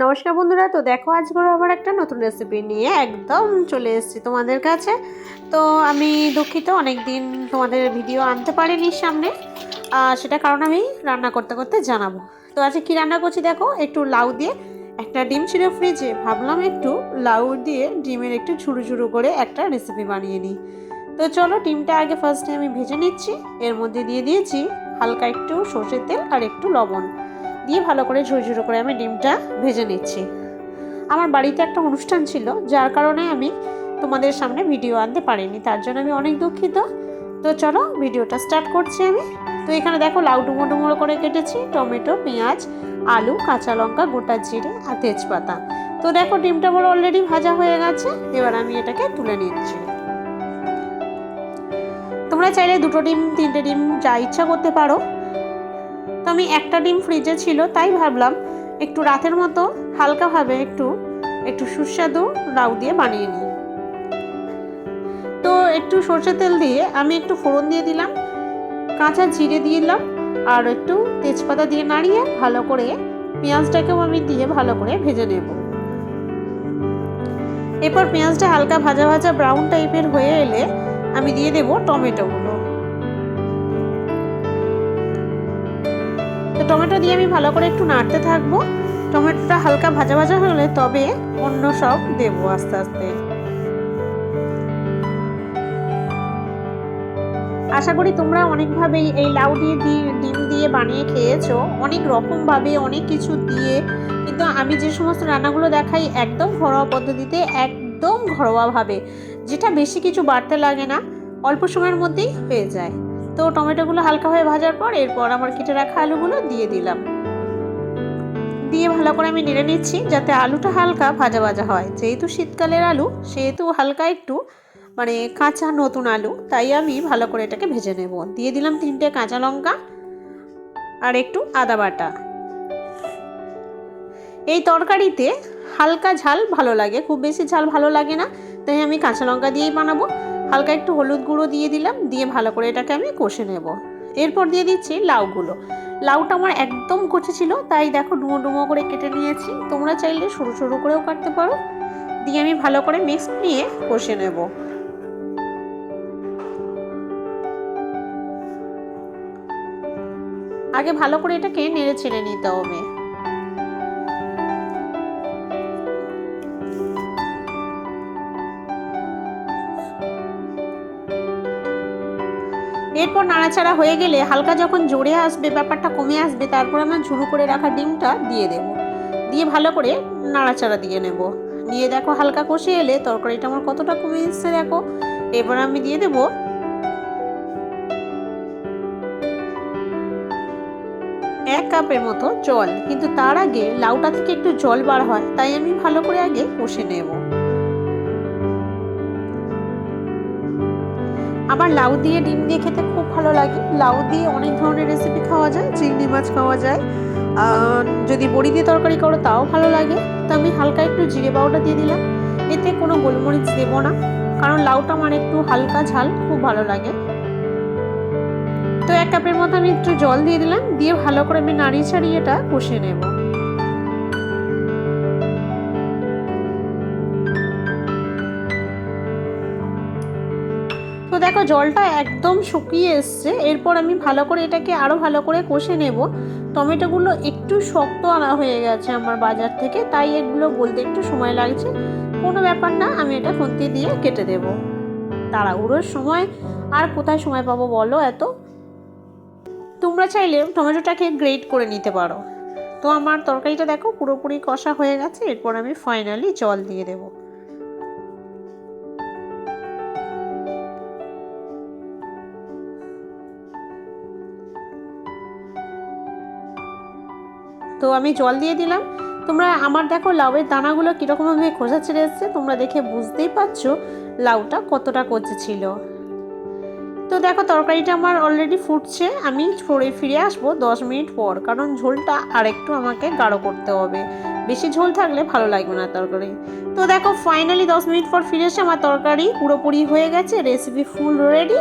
নমস্কার বন্ধুরা, তো দেখো আজকে আবার একটা নতুন রেসিপি নিয়ে একদম চলে এসেছি তোমাদের কাছে। তো আমি দুঃখিত, অনেক দিন তোমাদের ভিডিও আনতে পারিনি সামনে, সেটা কারণ আমি রান্না করতে করতে জানাবো। তো আজকে কী রান্না করছি দেখো, একটু লাউ দিয়ে, একটা ডিম ছিল ফ্রিজে, ভাবলাম একটু লাউ দিয়ে ডিমের একটু ঝুরু ঝুরু করে একটা রেসিপি বানিয়ে নিই। তো চলো, ডিমটা আগে ফার্স্টে আমি ভেজে নিচ্ছি। এর মধ্যে দিয়ে দিয়েছি হালকা একটু সর্ষের তেল আর একটু লবণ দিয়ে ভালো করে ঝুরঝুরো করে আমি ডিমটা ভেজে নিচ্ছি। আমার বাড়িতে একটা অনুষ্ঠান ছিল, যার কারণে আমি তোমাদের সামনে ভিডিও আনতে পারিনি, তার জন্য আমি অনেক দুঃখিত। তো চলো ভিডিওটা স্টার্ট করছি আমি। তো এখানে দেখো লাউ ডুমো ডুমো করে কেটেছি, টমেটো, পেঁয়াজ, আলু, কাঁচা লঙ্কা, গোটা জিরে আর তেজপাতা। তো দেখো ডিমটা বড় অলরেডি ভাজা হয়ে গেছে, এবার আমি এটাকে তুলে নিচ্ছি। তোমরা চাইলে দুটো ডিম, তিনটে ডিম যা ইচ্ছা করতে পারো। তো আমি একটা ডিম ফ্রিজে ছিল, তাই ভাবলাম একটু রাতের মতো হালকাভাবে একটু সুস্বাদু লাউ দিয়ে বানিয়ে নিই। তো একটু সরষের তেল দিয়ে আমি একটু ফোড়ন দিয়ে দিলাম, কাঁচা জিরে দিয়ে দিলাম আর একটু তেজপাতা দিয়ে নাড়িয়ে ভালো করে পেঁয়াজটাকেও আমি দিয়ে ভালো করে ভেজে নেব। এরপর পেঁয়াজটা হালকা ভাজা ভাজা ব্রাউন টাইপের হয়ে এলে আমি দিয়ে দেব টমেটোগুলো। তো টমেটো দিয়ে আমি ভালো করে একটু নাড়তে থাকবো। টমেটোটা হালকা ভাজা ভাজা হলে তবে অন্য সব দেবো আস্তে আস্তে। আশা করি তোমরা অনেকভাবেই এই লাউ দিয়ে ডিম দিয়ে বানিয়ে খেয়েছো, অনেক রকমভাবে, অনেক কিছু দিয়ে। কিন্তু আমি যে সমস্ত রান্নাগুলো দেখাই একদম ঘরোয়া পদ্ধতিতে, একদম ঘরোয়াভাবে, যেটা বেশি কিছু বাড়তে লাগে না, অল্প সময়ের মধ্যেই হয়ে যায়। তো টমেটোগুলো হালকাভাবে ভাজার পর এরপর আমার কেটে রাখা আলুগুলো দিয়ে দিলাম, দিয়ে ভালো করে আমি নেড়ে নিচ্ছি যাতে আলুটা হালকা ভাজা ভাজা হয়। যেহেতু শীতকালের আলু, সেহেতু হালকা একটু কাঁচা নতুন আলু, তাই আমি ভালো করে এটাকে ভেজে নেব। দিয়ে দিলাম 3টে কাঁচা লঙ্কা আর একটু আদা বাটা। এই তরকারিতে হালকা ঝাল ভালো লাগে, খুব বেশি ঝাল ভালো লাগে না, তাই আমি কাঁচা লঙ্কা দিয়েই বানাবো। হালকা একটু হলুদ গুঁড়ো দিয়ে দিলাম, দিয়ে ভালো করে এটাকে আমি কষে নেব। এরপর দিয়ে দিচ্ছি লাউগুলো। লাউটা আমার একদম কচি ছিল, তাই দেখো ডুমো ডুমো করে কেটে নিয়েছি। তোমরা চাইলে সরু সরু করেও কাটতে পারো। দিয়ে আমি ভালো করে মিক্স নিয়ে কষে নেব। আগে ভালো করে এটাকে নেড়ে ছেড়ে নিতে হবে। এরপর নাড়াচাড়া হয়ে গেলে হালকা যখন জোরে আসবে, ব্যাপারটা কমে আসবে, তারপর আমরা ঝুরু করে রাখা ডিমটা দিয়ে দেব। দিয়ে ভালো করে নাড়াচাড়া দিয়ে নেব। নিয়ে দেখো হালকা কষে এলে তরকারিটা আমার কতটা কমে এসছে দেখো। এবার আমি দিয়ে দেব 1 কাপের মতো জল, কিন্তু তার আগে লাউটা থেকে একটু জল বার হয়, তাই আমি ভালো করে আগে কষে নেব। আমার লাউ দিয়ে ডিম দিয়ে খেতে খুব ভালো লাগে। লাউ দিয়ে অনেক ধরনের রেসিপি খাওয়া যায়, চিংড়ি মাছ খাওয়া যায়, যদি বড়ি দিয়ে তরকারি করো তাও ভালো লাগে। তো আমি হালকা একটু জিরে পাউডার দিয়ে দিলাম, এতে কোনো গোলমরিচ দেবো না, কারণ লাউটা আমার একটু হালকা ঝাল খুব ভালো লাগে। তো 1 কাপের মতো আমি একটু জল দিয়ে দিলাম, দিয়ে ভালো করে আমি নাড়িয়ে ছাড়িয়ে এটা কষে নেব। তো দেখো জলটা একদম শুকিয়ে এসছে। এরপর আমি ভালো করে এটাকে আরও ভালো করে কষে নেব। টমেটোগুলো একটু শক্ত আনা হয়ে গেছে আমার বাজার থেকে, তাই এগুলো গলতে একটু সময় লাগছে। কোনো ব্যাপার না, আমি এটা খুন্তি দিয়ে কেটে দেব। তাড়াহুড়োর সময় আর কোথায় সময় পাবো বলো এত। তোমরা চাইলে টমেটোটাকে গ্রেট করে নিতে পারো। তো আমার তরকারিটা দেখো পুরোপুরি কষা হয়ে গেছে। এরপর আমি ফাইনালি জল দিয়ে দেবো। তো আমি জল দিয়ে দিলাম। তোমরা আমার দেখো লাউয়ের দানাগুলো কীরকমভাবে খোসা ছেড়ে এসছে, তোমরা দেখে বুঝতেই পারছো লাউটা কতটা কচি ছিল। তো দেখো তরকারিটা আমার অলরেডি ফুটছে। আমি ফিরে আসবো 10 মিনিট পর, কারণ ঝোলটা আরেকটু আমাকে গাঢ় করতে হবে, বেশি ঝোল থাকলে ভালো লাগবে না তরকারি। তো দেখো ফাইনালি 10 মিনিট পর ফিরে এসে আমার তরকারি পুরোপুরি হয়ে গেছে, রেসিপি ফুল রেডি।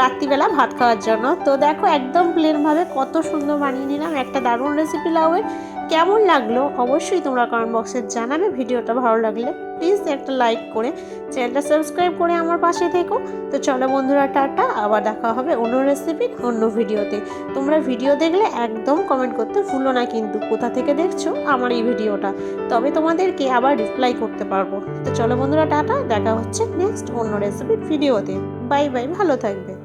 রাত্রিবেলা ভাত খাওয়ার জন্য। তো দেখো একদম প্লেনভাবে কত সুন্দর বানিয়ে নিলাম একটা দারুণ রেসিপি লাউয়ের। কেমন লাগলো অবশ্যই তোমরা কমেন্ট বক্সে জানাবে। ভিডিওটা ভালো লাগলে প্লিজ একটা লাইক করে চ্যানেলটা সাবস্ক্রাইব করে আমার পাশে থেকো। তো চলো বন্ধুরা, টাটা, আবার দেখা হবে অন্য রেসিপির অন্য ভিডিওতে। তোমরা ভিডিও দেখলে একদম কমেন্ট করতে ভুলো না কিন্তু কোথা থেকে দেখছো আমার এই ভিডিওটা, তবে তোমাদেরকে আবার রিপ্লাই করতে পারবো। তো চলো বন্ধুরা, টাটা, দেখা হচ্ছে নেক্সট অন্য রেসিপির ভিডিওতে। বাই বাই, ভালো থাকবে।